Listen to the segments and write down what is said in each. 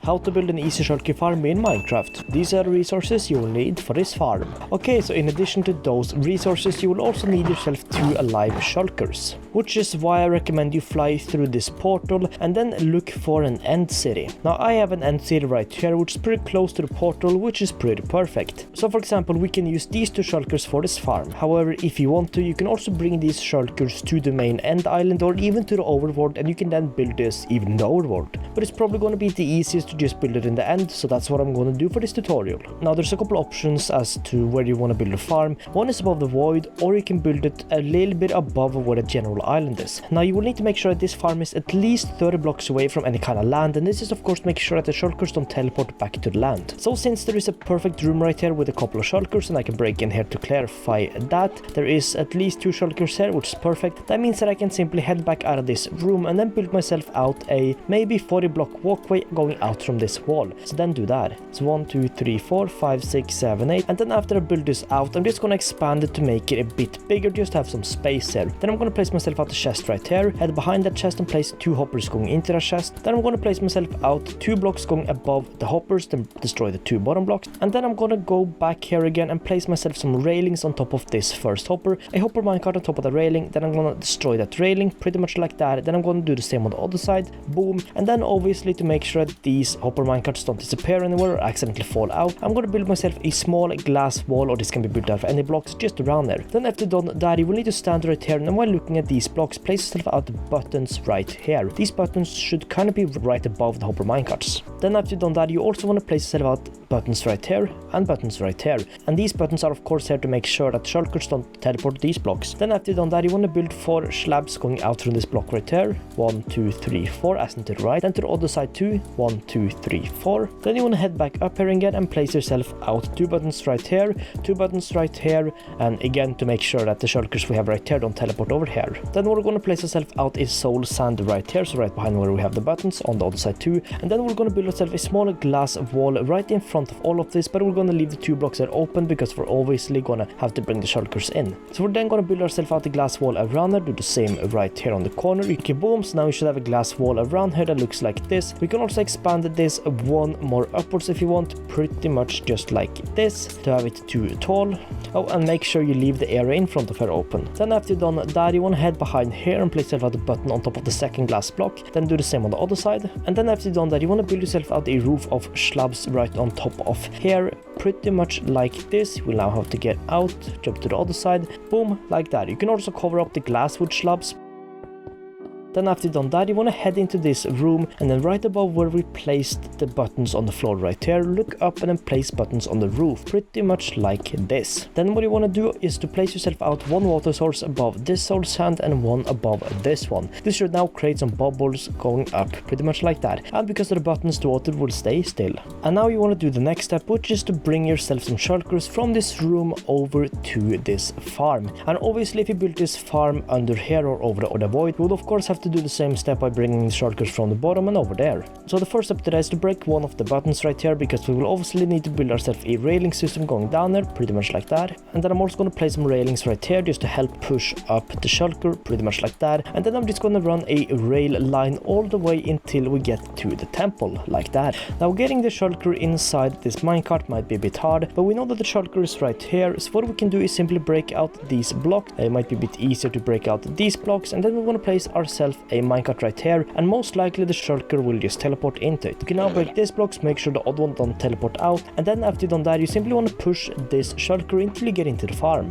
How to build an easy shulker farm in Minecraft. These are the resources you will need for this farm. Okay, so in addition to those resources, you will also need yourself 2 alive shulkers. Which is why I recommend you fly through this portal and then look for an end city. Now I have an end city right here which is pretty close to the portal, which is pretty perfect. So for example, we can use these 2 shulkers for this farm. However, if you want to, you can also bring these shulkers to the main end island or even to the overworld, and you can then build this even in the overworld. But it's probably going to be the easiest to just build it in the end, so that's what I'm going to do for this tutorial. Now there's a couple options as to where you want to build a farm. One is above the void, or you can build it a little bit above where the general island is. Now you will need to make sure that this farm is at least 30 blocks away from any kind of land, and this is of course to make sure that the shulkers don't teleport back to the land. So since there is a perfect room right here with a couple of shulkers, and I can break in here to clarify that, there is at least 2 shulkers here, which is perfect. That means that I can simply head back out of this room and then build myself out a maybe 40 block walkway going out from this wall. So then do that. So 1, 2, 3, 4, 5, 6, 7, 8, and then after I build this out, I'm just going to expand it to make it a bit bigger, just to have some space here. Then I'm going to place myself out the chest right here, head behind that chest and place 2 hoppers going into that chest. Then I'm going to place myself out 2 blocks going above the hoppers, then destroy the 2 bottom blocks. And then I'm going to go back here again and place myself some railings on top of this first hopper, a hopper minecart on top of the railing. Then I'm going to destroy that railing pretty much like that. Then I'm going to do the same on the other side, boom. And then obviously to make sure that these hopper minecarts don't disappear anywhere or accidentally fall out, I'm going to build myself a small glass wall, or this can be built out of any blocks just around there. Then after done that, you will need to stand right here, and while looking at these blocks, place yourself out the buttons right here. These buttons should kind of be right above the hopper minecarts. Then after done that, you also want to place yourself out buttons right here and buttons right here, and these buttons are of course here to make sure that shulkers don't teleport these blocks. Then after done that, you want to build 4 slabs going out from this block right here, 1, 2, 3, 4, as in to the right, then to the other side too, 1, 2, 3, 4. Then you want to head back up here again and place yourself out 2 buttons right here, 2 buttons right here, and again to make sure that the shulkers we have right here don't teleport over here. Then we're going to place ourselves out a soul sand right here, so right behind where we have the buttons on the other side too. And then we're going to build ourselves a small glass wall right in front of all of this, but we're going to leave the 2 blocks there open because we're obviously going to have to bring the shulkers in. So we're then going to build ourselves out the glass wall around there, do the same right here on the corner. Okay, boom, so now we should have a glass wall around here that looks like this. We can also expand this 1 more upwards if you want, pretty much just like this, to have it too tall. Oh, and make sure you leave the area in front of her open. Then after you've done that, you want to head behind here and place yourself out the button on top of the second glass block, then do the same on the other side. And then after you've done that, you want to build yourself out a roof of slabs right on top of here, pretty much like this. We'll now have to get out, jump to the other side, boom, like that. You can also cover up the glass with slabs. Then after you've done that, you want to head into this room, and then right above where we placed the buttons on the floor right here, look up and then place buttons on the roof, pretty much like this. Then what you want to do is to place yourself out 1 water source above this soul sand and 1 above this one. This should now create some bubbles going up, pretty much like that. And because of the buttons, the water will stay still. And now you want to do the next step, which is to bring yourself some shulkers from this room over to this farm. And obviously if you build this farm under here or over the void, you would of course have to do the same step by bringing shulkers from the bottom and over there. So the first step to that is to break 1 of the buttons right here, because we will obviously need to build ourselves a railing system going down there, pretty much like that. And then I'm also going to place some railings right here just to help push up the shulker, pretty much like that. And then I'm just going to run a rail line all the way until we get to the temple, like that. Now getting the shulker inside this minecart might be a bit hard, but we know that the shulker is right here, so what we can do is simply break out these blocks. It might be a bit easier to break out these blocks, and then we want to place ourselves a minecart right here, and most likely the shulker will just teleport into it. You can now break these blocks, make sure the odd one don't teleport out, and then after you've done that, you simply want to push this shulker until you get into the farm.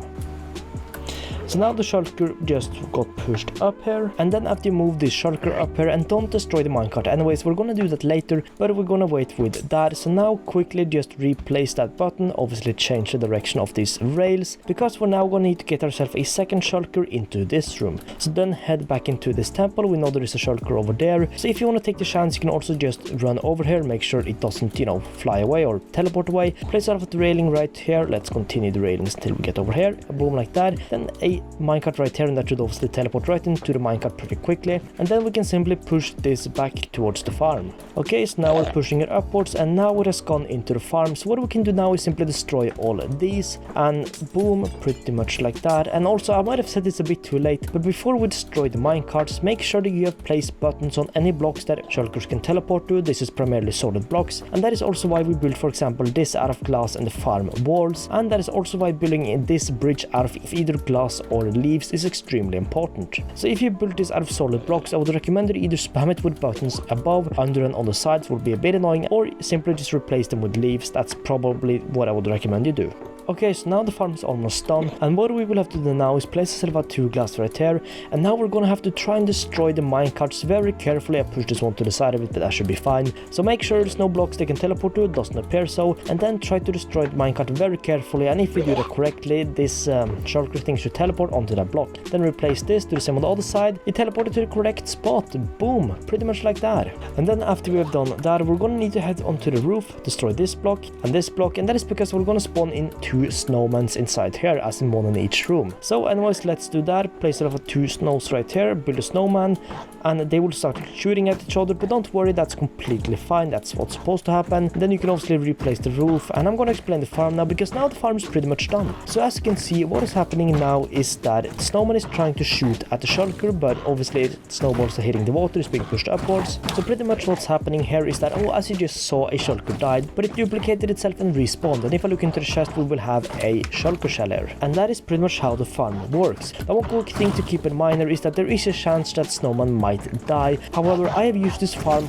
So now the shulker just got pushed up here, and then after you move this shulker up here, and don't destroy the minecart anyways, we're gonna do that later, but we're gonna wait with that. So now quickly just replace that button, obviously change the direction of these rails, because we're now gonna need to get ourselves a second shulker into this room. So then head back into this temple. We know there is a shulker over there, so if you want to take the chance, you can also just run over here, make sure it doesn't, you know, fly away or teleport away. Place out of the railing right here. Let's continue the railings until we get over here, boom, like that. Then a minecart right here, and that should obviously teleport right into the minecart pretty quickly, and then we can simply push this back towards the farm. Okay, so now we're pushing it upwards, and now it has gone into the farm. So what we can do now is simply destroy all of these, and boom, pretty much like that. And also, I might have said this a bit too late, but before we destroy the minecarts, make sure that you have placed buttons on any blocks that shulkers can teleport to. This is primarily solid blocks, and that is also why we built, for example, this out of glass and the farm walls, and that is also why building in this bridge out of either glass or leaves is extremely important. So if you build this out of solid blocks, I would recommend that you either spam it with buttons above, under, and on the sides would be a bit annoying, or simply just replace them with leaves. That's probably what I would recommend you do. Okay, so now the farm is almost done, and what we will have to do now is place ourselves at 2 glass right here, and now we're gonna have to try and destroy the minecarts very carefully. I pushed this one to the side of it, but that should be fine. So make sure there's no blocks they can teleport to, it doesn't appear so, and then try to destroy the minecart very carefully, and if you do that correctly, this shulker thing should teleport onto that block. Then replace this, do the same on the other side, it teleported to the correct spot, boom, pretty much like that. And then after we have done that, we're gonna need to head onto the roof, destroy this block, and that is because we're gonna spawn in 2 snowmans inside here, as in one in each room. So anyways, let's do that. Place it over 2 snows right here, build a snowman, and they will start shooting at each other, but don't worry, that's completely fine. That's what's supposed to happen. Then you can obviously replace the roof, and I'm gonna explain the farm now, because now the farm is pretty much done. So as you can see, what is happening now is that the snowman is trying to shoot at the shulker, but obviously snowballs are hitting the water, it's being pushed upwards. So pretty much what's happening here is that, oh, as you just saw, a shulker died, but it duplicated itself and respawned, and if I look into the chest, we will have a shulker shell here, and that is pretty much how the farm works. Now, one quick thing to keep in mind here is that there is a chance that snowman might die. However, I have used this farm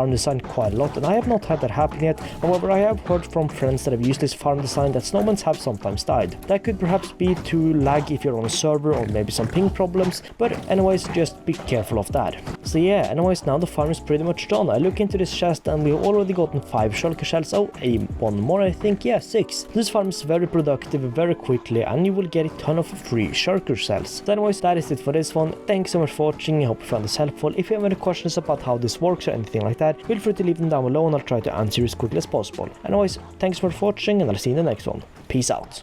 design quite a lot, and I have not had that happen yet. However, I have heard from friends that have used this farm design that snowmans have sometimes died. That could perhaps be to lag if you're on a server, or maybe some ping problems, but anyways, just be careful of that. So yeah, anyways, now the farm is pretty much done. I look into this chest, and we've already gotten 5 shulker shells. Oh, one more, I think. Yeah, 6. This farm is very productive very quickly, and you will get a ton of free shulker shells. So anyways, that is it for this one. Thanks so much for watching. I hope you found this helpful. If you have any questions about how this works or anything like that, feel free to leave them down below, and I'll try to answer as quickly as possible. Anyways, thanks for watching, and I'll see you in the next one. Peace out.